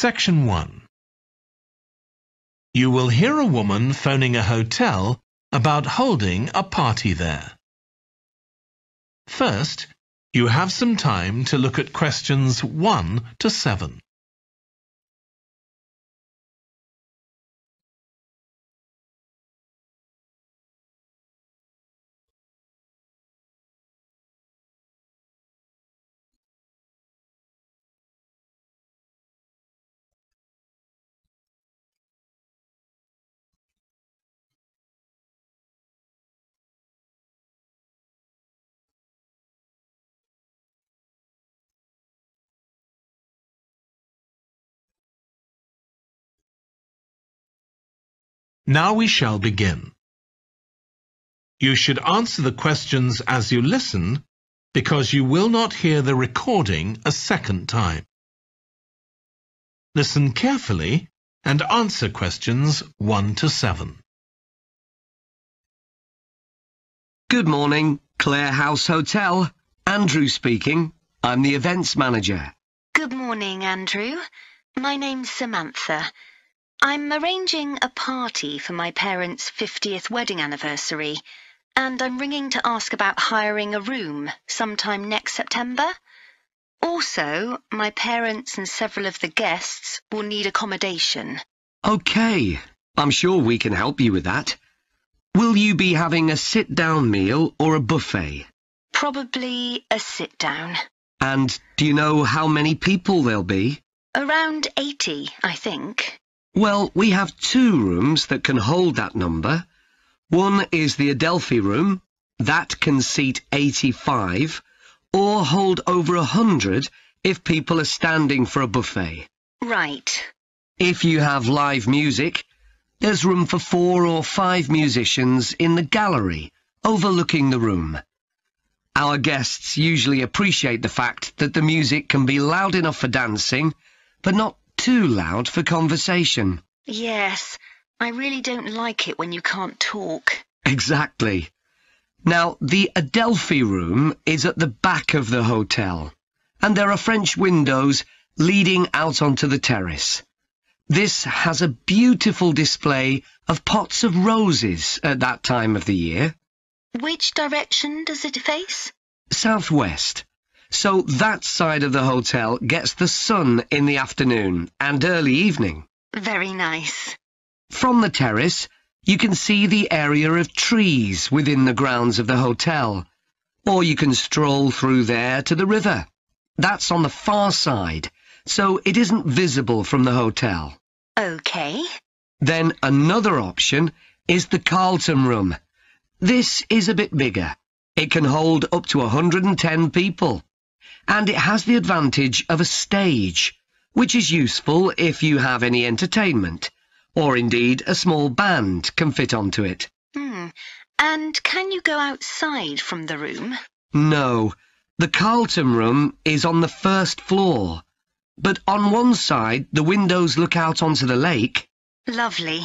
Section 1. You will hear a woman phoning a hotel about holding a party there. First, you have some time to look at questions 1 to 7. Now we shall begin. You should answer the questions as you listen, because you will not hear the recording a second time. Listen carefully and answer questions 1 to 7. Good morning, Clare House Hotel. Andrew speaking. I'm the events manager. Good morning, Andrew. My name's Samantha. I'm arranging a party for my parents' 50th wedding anniversary, and I'm ringing to ask about hiring a room sometime next September. Also, my parents and several of the guests will need accommodation. OK, I'm sure we can help you with that. Will you be having a sit-down meal or a buffet? Probably a sit-down. And do you know how many people there'll be? Around 80, I think. Well, we have 2 rooms that can hold that number. One is the Adelphi room. That can seat 85, or hold over 100 if people are standing for a buffet. Right. If you have live music, there's room for 4 or 5 musicians in the gallery, overlooking the room. Our guests usually appreciate the fact that the music can be loud enough for dancing, but not too loud for conversation. Yes, I really don't like it when you can't talk. Exactly. Now, the Adelphi room is at the back of the hotel, and there are French windows leading out onto the terrace. This has a beautiful display of pots of roses at that time of the year. Which direction does it face? Southwest. So that side of the hotel gets the sun in the afternoon and early evening. Very nice. From the terrace, you can see the area of trees within the grounds of the hotel, or you can stroll through there to the river. That's on the far side, so it isn't visible from the hotel. OK. Then another option is the Carlton room. This is a bit bigger. It can hold up to 110 people. And it has the advantage of a stage, which is useful if you have any entertainment, or indeed a small band can fit onto it. And can you go outside from the room? No, the Carlton room is on the first floor, but on one side the windows look out onto the lake. Lovely.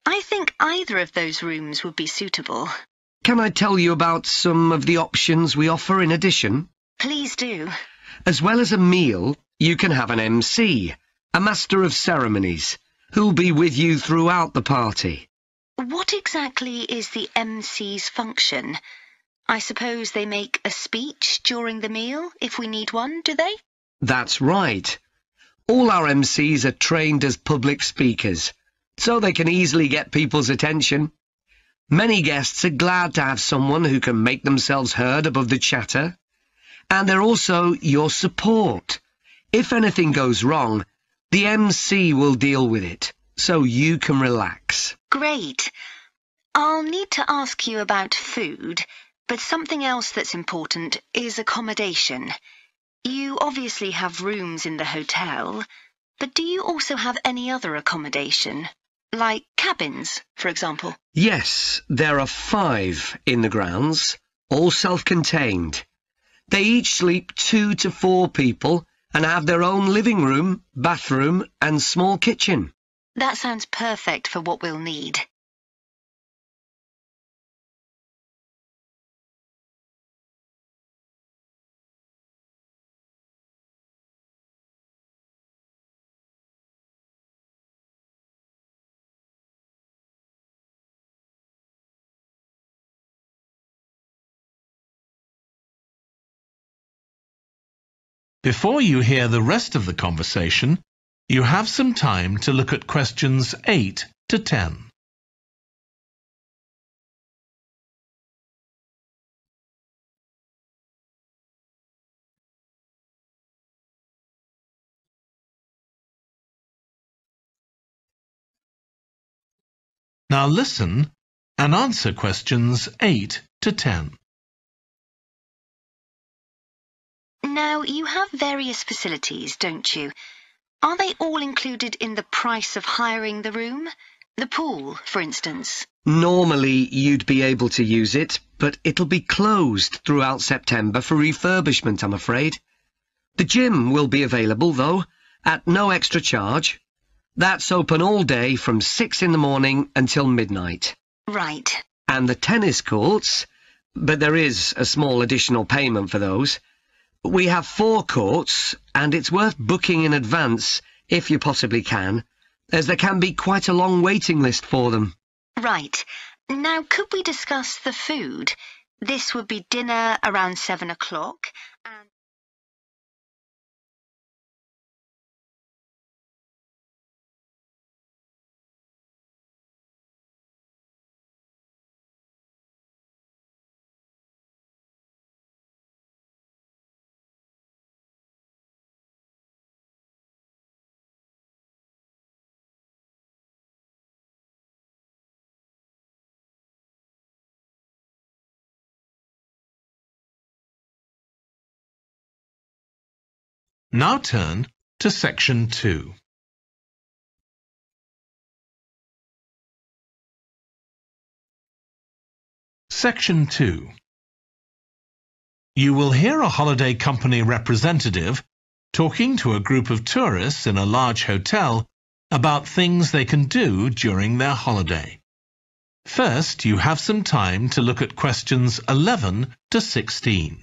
I think either of those rooms would be suitable. Can I tell you about some of the options we offer in addition? Please do. As well as a meal, you can have an MC, a master of ceremonies, who'll be with you throughout the party. What exactly is the MC's function? I suppose they make a speech during the meal, if we need one, do they? That's right. All our MCs are trained as public speakers, so they can easily get people's attention. Many guests are glad to have someone who can make themselves heard above the chatter. And they're also your support. If anything goes wrong, the MC will deal with it, so you can relax. Great. I'll need to ask you about food, but something else that's important is accommodation. You obviously have rooms in the hotel, but do you also have any other accommodation? Like cabins, for example? Yes, there are 5 in the grounds, all self-contained. They each sleep 2 to 4 people and have their own living room, bathroom and small kitchen. That sounds perfect for what we'll need. Before you hear the rest of the conversation, you have some time to look at questions 8 to 10. Now listen and answer questions 8 to 10. Now, you have various facilities, don't you? Are they all included in the price of hiring the room? The pool, for instance? Normally, you'd be able to use it, but it'll be closed throughout September for refurbishment, I'm afraid. The gym will be available, though, at no extra charge. That's open all day from 6 in the morning until midnight. Right. And the tennis courts, but there is a small additional payment for those. We have 4 courts, and it's worth booking in advance, if you possibly can, as there can be quite a long waiting list for them. Right. Now, could we discuss the food? This would be dinner around 7 o'clock, and... Now turn to section 2. Section 2. You will hear a holiday company representative talking to a group of tourists in a large hotel about things they can do during their holiday. First, you have some time to look at questions 11 to 16.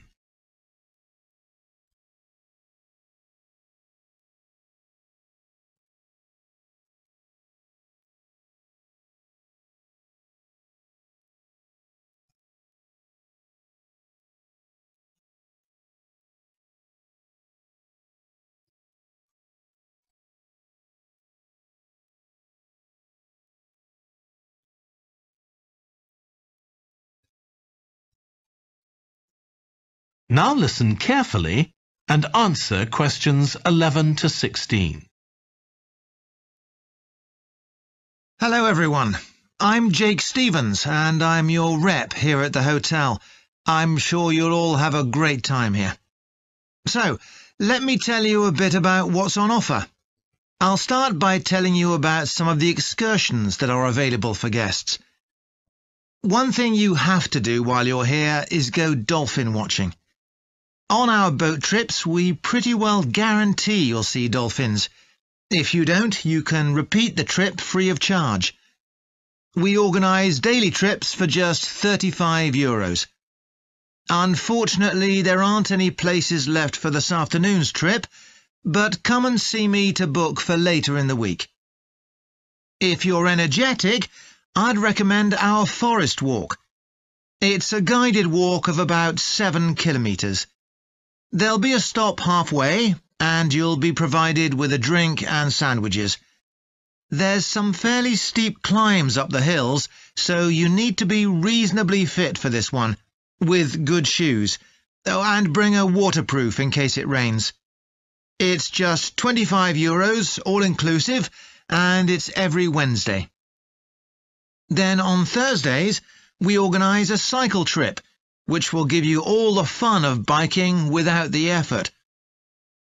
Now listen carefully and answer questions 11 to 16. Hello everyone, I'm Jake Stevens and I'm your rep here at the hotel. I'm sure you'll all have a great time here. So, let me tell you a bit about what's on offer. I'll start by telling you about some of the excursions that are available for guests. One thing you have to do while you're here is go dolphin watching. On our boat trips, we pretty well guarantee you'll see dolphins. If you don't, you can repeat the trip free of charge. We organise daily trips for just €35. Unfortunately, there aren't any places left for this afternoon's trip, but come and see me to book for later in the week. If you're energetic, I'd recommend our forest walk. It's a guided walk of about 7 kilometres. There'll be a stop halfway, and you'll be provided with a drink and sandwiches. There's some fairly steep climbs up the hills, so you need to be reasonably fit for this one, with good shoes. Oh, and bring a waterproof in case it rains. It's just €25, all-inclusive, and it's every Wednesday. Then on Thursdays, we organise a cycle trip, which will give you all the fun of biking without the effort.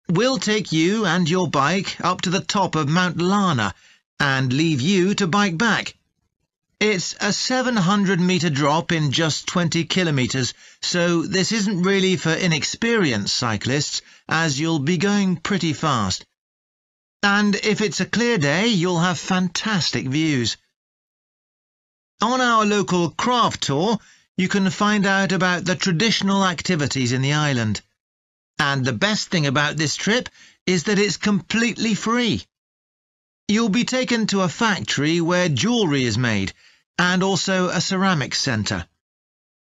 We'll take you and your bike up to the top of Mount Lana and leave you to bike back. It's a 700-metre drop in just 20 kilometres, so this isn't really for inexperienced cyclists, as you'll be going pretty fast. And if it's a clear day, you'll have fantastic views. On our local craft tour, you can find out about the traditional activities in the island. And the best thing about this trip is that it's completely free. You'll be taken to a factory where jewellery is made, and also a ceramics centre.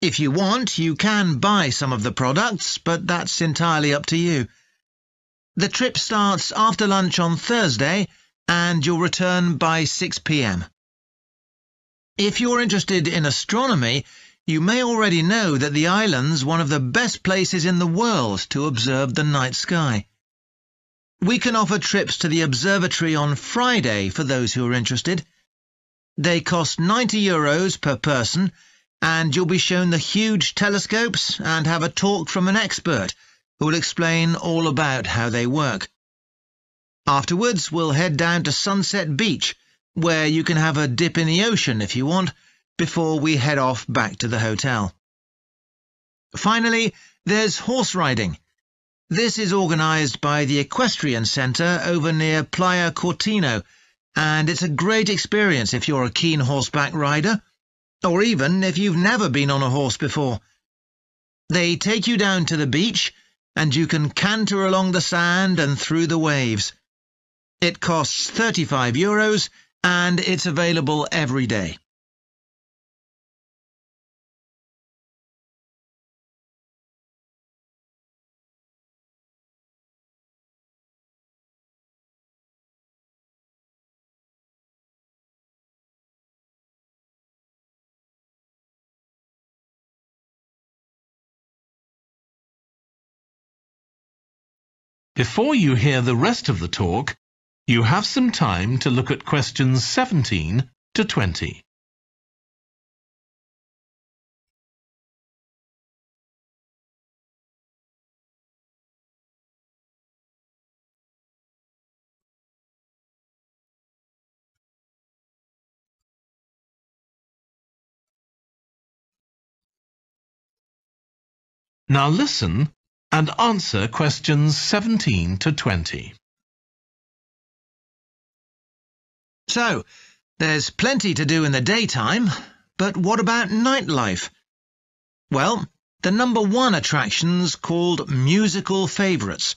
If you want, you can buy some of the products, but that's entirely up to you. The trip starts after lunch on Thursday, and you'll return by 6 p.m. If you're interested in astronomy, you may already know that the island's one of the best places in the world to observe the night sky. We can offer trips to the observatory on Friday for those who are interested. They cost €90 per person, and you'll be shown the huge telescopes and have a talk from an expert who will explain all about how they work. Afterwards, we'll head down to Sunset Beach, where you can have a dip in the ocean if you want, before we head off back to the hotel. Finally, there's horse riding. This is organised by the Equestrian Centre over near Playa Cortino, and it's a great experience if you're a keen horseback rider, or even if you've never been on a horse before. They take you down to the beach, and you can canter along the sand and through the waves. It costs €35, and it's available every day. Before you hear the rest of the talk, you have some time to look at questions 17 to 20. Now listen and answer questions 17 to 20. So, there's plenty to do in the daytime, but what about nightlife? Well, the #1 attraction's called Musical Favourites.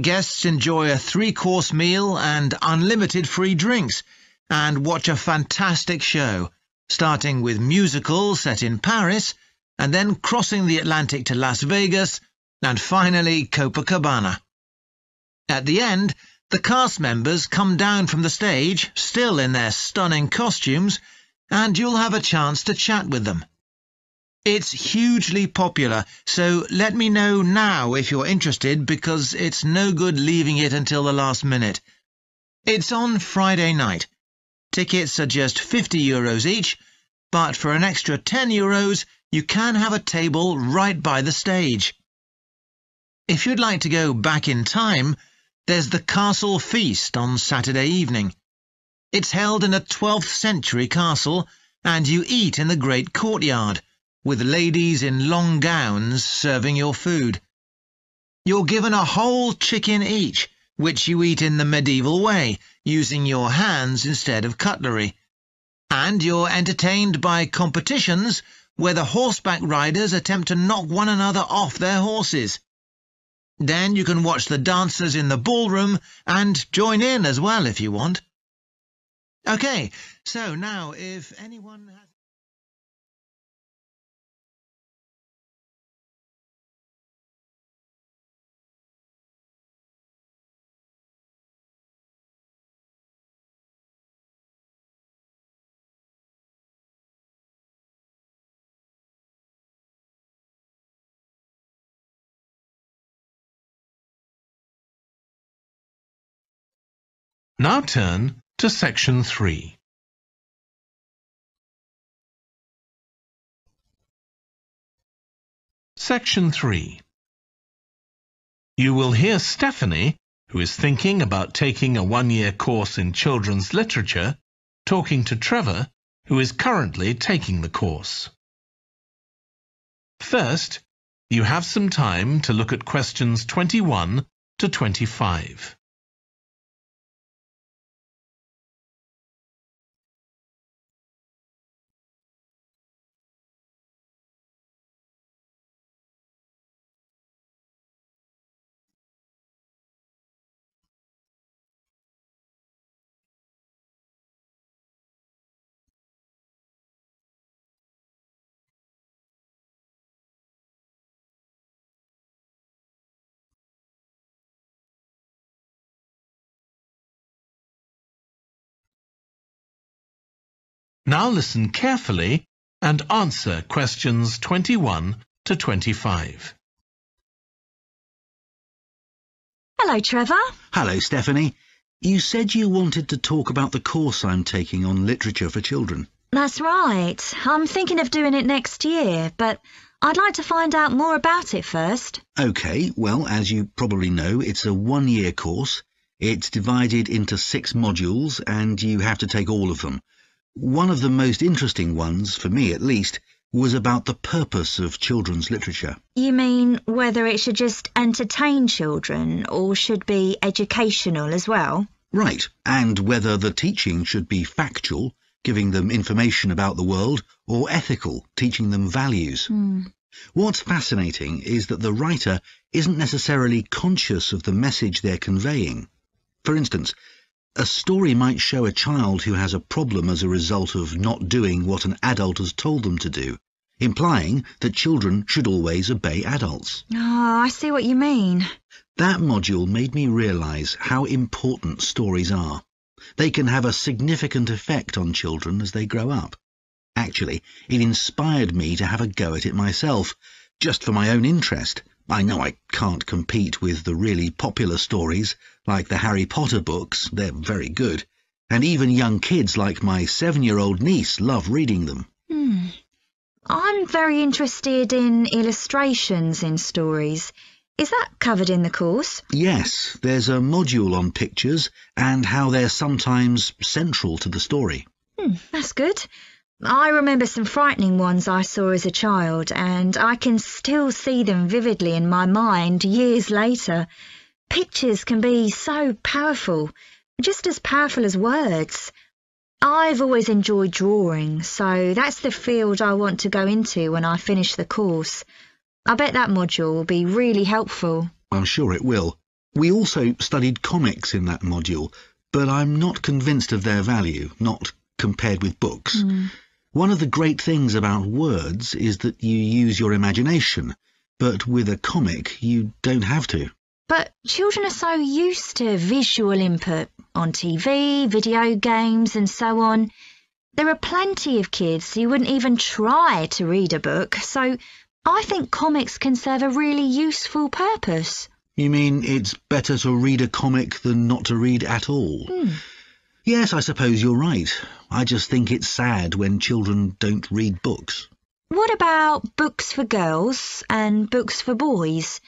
Guests enjoy a 3-course meal and unlimited free drinks, and watch a fantastic show, starting with musicals set in Paris, and then crossing the Atlantic to Las Vegas, and finally Copacabana. At the end, the cast members come down from the stage, still in their stunning costumes, and you'll have a chance to chat with them. It's hugely popular, so let me know now if you're interested, because it's no good leaving it until the last minute. It's on Friday night. Tickets are just €50 each, but for an extra €10, you can have a table right by the stage. If you'd like to go back in time, there's the Castle Feast on Saturday evening. It's held in a 12th century castle, and you eat in the great courtyard, with ladies in long gowns serving your food. You're given a whole chicken each, which you eat in the medieval way, using your hands instead of cutlery. And you're entertained by competitions where the horseback riders attempt to knock one another off their horses. Then you can watch the dancers in the ballroom and join in as well if you want. OK, so now if anyone has... Now turn to section 3. Section 3. You will hear Stephanie, who is thinking about taking a 1-year course in children's literature, talking to Trevor, who is currently taking the course. First, you have some time to look at questions 21 to 25. Now listen carefully and answer questions 21 to 25. Hello, Trevor. Hello, Stephanie. You said you wanted to talk about the course I'm taking on literature for children. That's right. I'm thinking of doing it next year, but I'd like to find out more about it first. OK, well, as you probably know, it's a one-year course. It's divided into 6 modules, and you have to take all of them. One of the most interesting ones, for me at least, was about the purpose of children's literature. You mean whether it should just entertain children or should be educational as well? Right, and whether the teaching should be factual, giving them information about the world, or ethical, teaching them values. What's fascinating is that the writer isn't necessarily conscious of the message they're conveying. For instance, a story might show a child who has a problem as a result of not doing what an adult has told them to do, implying that children should always obey adults. Oh, I see what you mean. That module made me realise how important stories are. They can have a significant effect on children as they grow up. Actually, it inspired me to have a go at it myself, just for my own interest. I know I can't compete with the really popular stories, like the Harry Potter books. They're very good. And even young kids like my 7-year-old niece love reading them. I'm very interested in illustrations in stories. Is that covered in the course? Yes, there's a module on pictures and how they're sometimes central to the story. That's good. I remember some frightening ones I saw as a child, and I can still see them vividly in my mind years later. Pictures can be so powerful, just as powerful as words. I've always enjoyed drawing, so that's the field I want to go into when I finish the course. I bet that module will be really helpful. I'm sure it will. We also studied comics in that module, but I'm not convinced of their value, not compared with books. One of the great things about words is that you use your imagination, but with a comic you don't have to. But children are so used to visual input on TV, video games and so on. There are plenty of kids who wouldn't even try to read a book, so I think comics can serve a really useful purpose. You mean it's better to read a comic than not to read at all? Yes, I suppose you're right. I just think it's sad when children don't read books. What about books for girls and books for boys?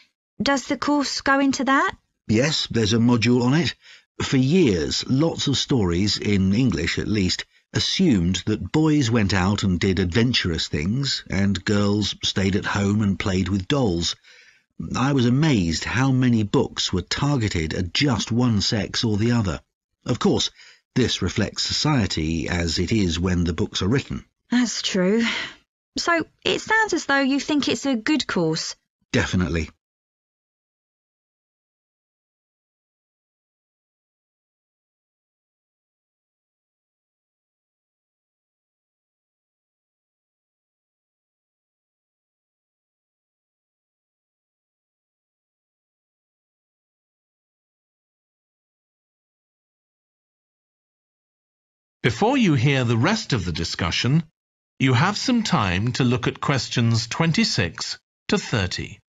Does the course go into that? Yes, there's a module on it. For years, lots of stories, in English at least, assumed that boys went out and did adventurous things, and girls stayed at home and played with dolls. I was amazed how many books were targeted at just one sex or the other. Of course, this reflects society as it is when the books are written. That's true. So it sounds as though you think it's a good course. Definitely. Before you hear the rest of the discussion, you have some time to look at questions 26 to 30.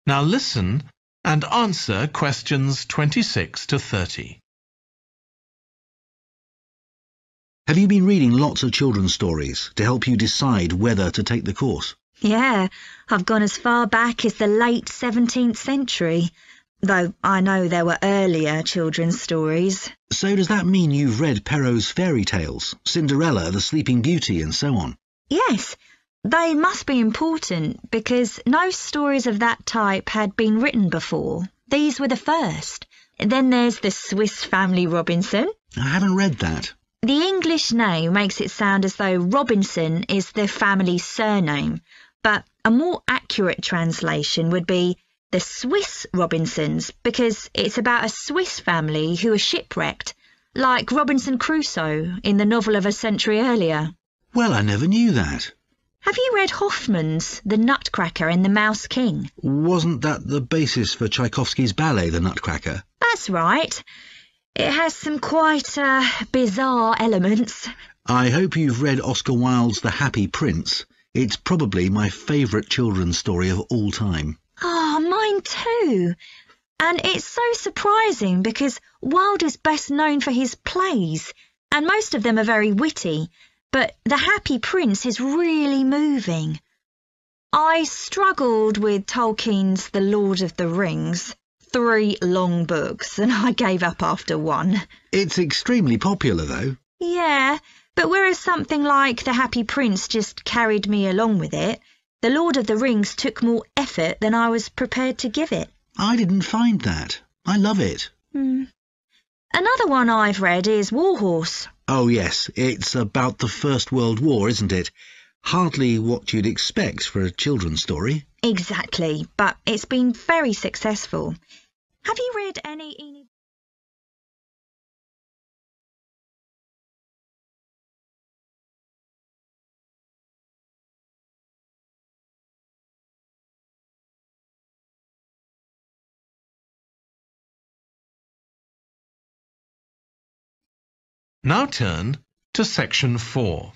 Now listen and answer questions 26 to 30. Have you been reading lots of children's stories to help you decide whether to take the course? Yeah, I've gone as far back as the late 17th century, though I know there were earlier children's stories. So does that mean you've read Perrault's fairy tales, Cinderella, the Sleeping Beauty, and so on? Yes, they must be important because no stories of that type had been written before. These were the first. Then there's the Swiss Family Robinson. I haven't read that. The English name makes it sound as though Robinson is the family's surname, but a more accurate translation would be The Swiss Robinsons, because it's about a Swiss family who are shipwrecked, like Robinson Crusoe in the novel of a century earlier. Well, I never knew that. Have you read Hoffmann's The Nutcracker and the Mouse King? Wasn't that the basis for Tchaikovsky's ballet, The Nutcracker? That's right. It has some quite bizarre elements. I hope you've read Oscar Wilde's The Happy Prince. It's probably my favourite children's story of all time. Oh, mine too. And it's so surprising because Wilde is best known for his plays, and most of them are very witty, but The Happy Prince is really moving. I struggled with Tolkien's The Lord of the Rings. 3 long books, and I gave up after 1. It's extremely popular, though. Yeah, but whereas something like The Happy Prince just carried me along with it, The Lord of the Rings took more effort than I was prepared to give it. I didn't find that. I love it. Another one I've read is Warhorse. Oh, yes, it's about the First World War, isn't it? Hardly what you'd expect for a children's story. Exactly, but it's been very successful. Have you read any... Now turn to Section 4.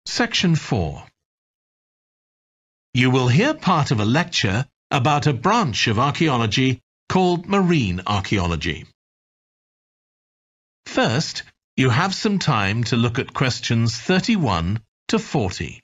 Section 4. You will hear part of a lecture about a branch of archaeology called marine archaeology. First, you have some time to look at questions 31 to 40.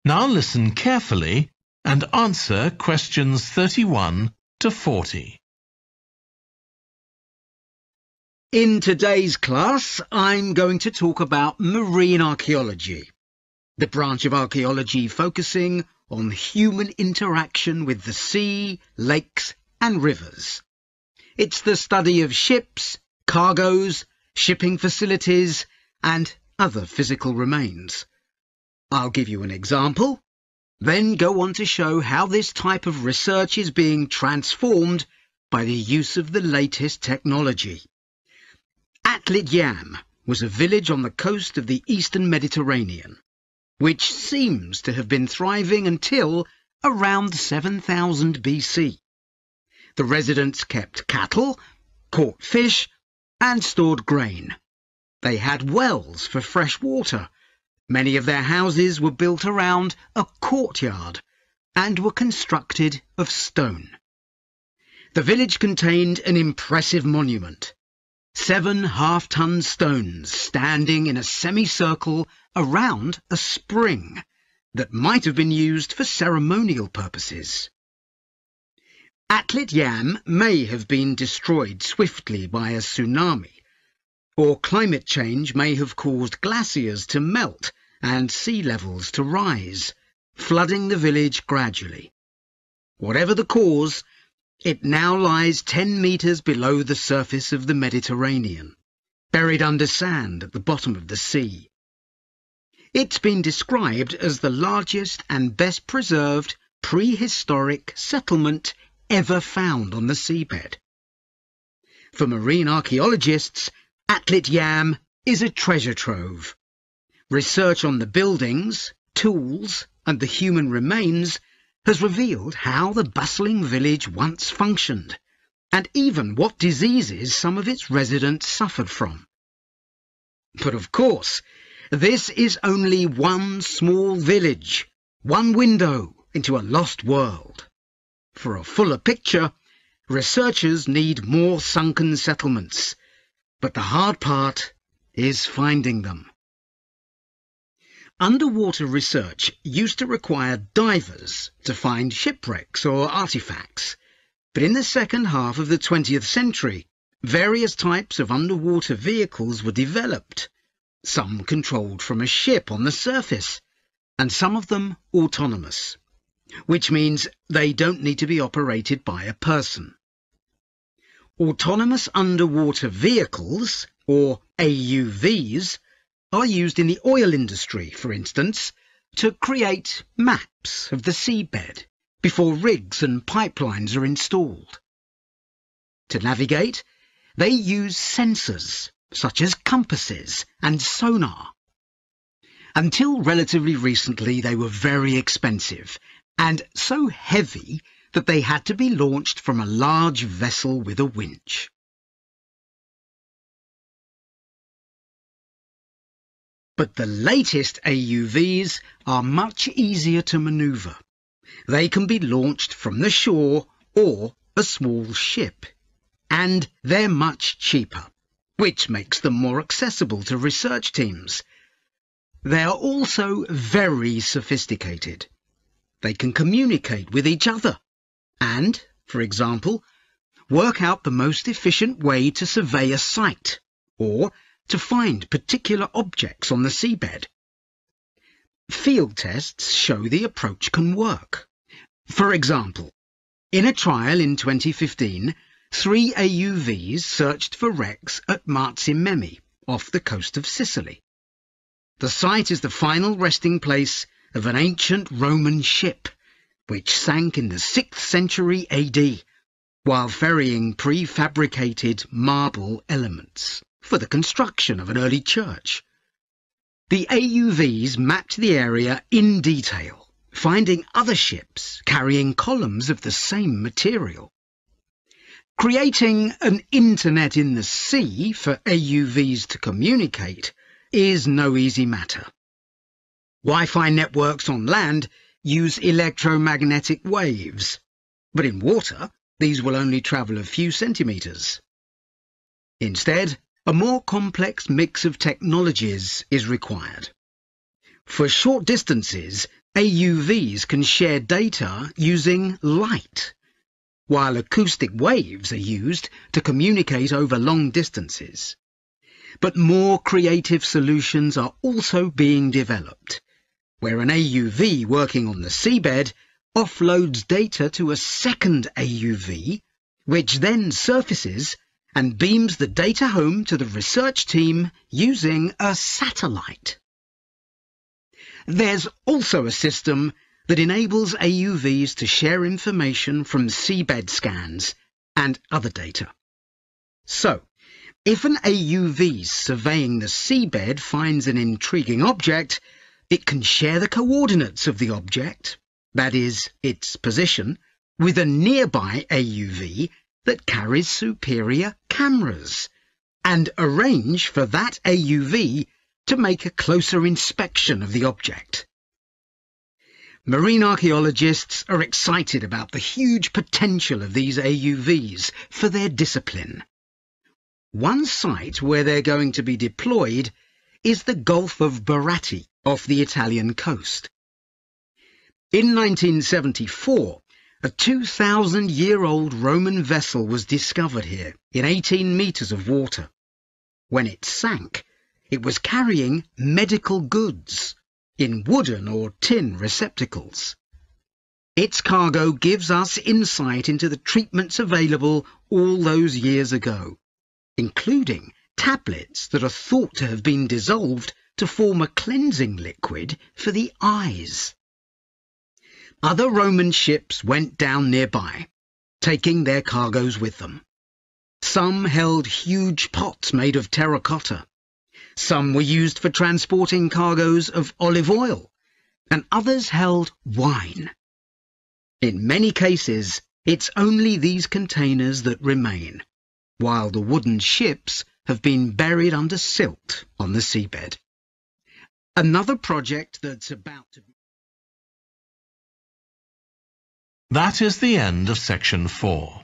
Now listen carefully and answer questions 31 to 40. In today's class, I'm going to talk about marine archaeology, the branch of archaeology focusing on human interaction with the sea, lakes and rivers. It's the study of ships, cargoes, shipping facilities and other physical remains. I'll give you an example, then go on to show how this type of research is being transformed by the use of the latest technology. Atlit Yam was a village on the coast of the eastern Mediterranean, which seems to have been thriving until around 7000 BC. The residents kept cattle, caught fish, and stored grain. They had wells for fresh water. Many of their houses were built around a courtyard and were constructed of stone. The village contained an impressive monument, 7 half-ton stones standing in a semicircle around a spring that might have been used for ceremonial purposes. Atlit Yam may have been destroyed swiftly by a tsunami, or climate change may have caused glaciers to melt and sea levels to rise, flooding the village gradually. Whatever the cause, it now lies 10 metres below the surface of the Mediterranean, buried under sand at the bottom of the sea. It's been described as the largest and best preserved prehistoric settlement ever found on the seabed. For marine archaeologists, Atlit Yam is a treasure trove. Research on the buildings, tools, and the human remains has revealed how the bustling village once functioned, and even what diseases some of its residents suffered from. But of course, this is only one small village, one window into a lost world. For a fuller picture, researchers need more sunken settlements, but the hard part is finding them. Underwater research used to require divers to find shipwrecks or artifacts, but in the second half of the 20th century, various types of underwater vehicles were developed, some controlled from a ship on the surface, and some of them autonomous, which means they don't need to be operated by a person. Autonomous underwater vehicles, or AUVs, are used in the oil industry, for instance, to create maps of the seabed before rigs and pipelines are installed. To navigate, they use sensors, such as compasses and sonar. Until relatively recently, they were very expensive and so heavy that they had to be launched from a large vessel with a winch. But the latest AUVs are much easier to manoeuvre. They can be launched from the shore or a small ship, and they're much cheaper, which makes them more accessible to research teams. They are also very sophisticated. They can communicate with each other and, for example, work out the most efficient way to survey a site or to find particular objects on the seabed. Field tests show the approach can work. For example, in a trial in 2015, 3 AUVs searched for wrecks at Marzi off the coast of Sicily. The site is the final resting place of an ancient Roman ship, which sank in the 6th century AD, while ferrying prefabricated marble elements for the construction of an early church. The AUVs mapped the area in detail, finding other ships carrying columns of the same material. Creating an internet in the sea for AUVs to communicate is no easy matter. Wi-Fi networks on land use electromagnetic waves, but in water these will only travel a few centimetres. Instead, a more complex mix of technologies is required. For short distances, AUVs can share data using light, while acoustic waves are used to communicate over long distances. But more creative solutions are also being developed, where an AUV working on the seabed offloads data to a second AUV, which then surfaces and beams the data home to the research team using a satellite. There's also a system that enables AUVs to share information from seabed scans and other data. So, if an AUV surveying the seabed finds an intriguing object, it can share the coordinates of the object, that is, its position, with a nearby AUV that carries superior cameras, and arrange for that AUV to make a closer inspection of the object. Marine archaeologists are excited about the huge potential of these AUVs for their discipline. One site where they're going to be deployed is the Gulf of Baratti off the Italian coast. In 1974, a 2,000-year-old Roman vessel was discovered here in 18 metres of water. When it sank, it was carrying medical goods in wooden or tin receptacles. Its cargo gives us insight into the treatments available all those years ago, including tablets that are thought to have been dissolved to form a cleansing liquid for the eyes. Other Roman ships went down nearby, taking their cargoes with them. Some held huge pots made of terracotta. Some were used for transporting cargoes of olive oil, and others held wine. In many cases, It's only these containers that remain, while the wooden ships have been buried under silt on the seabed. Another project that's about to be... That is the end of section 4.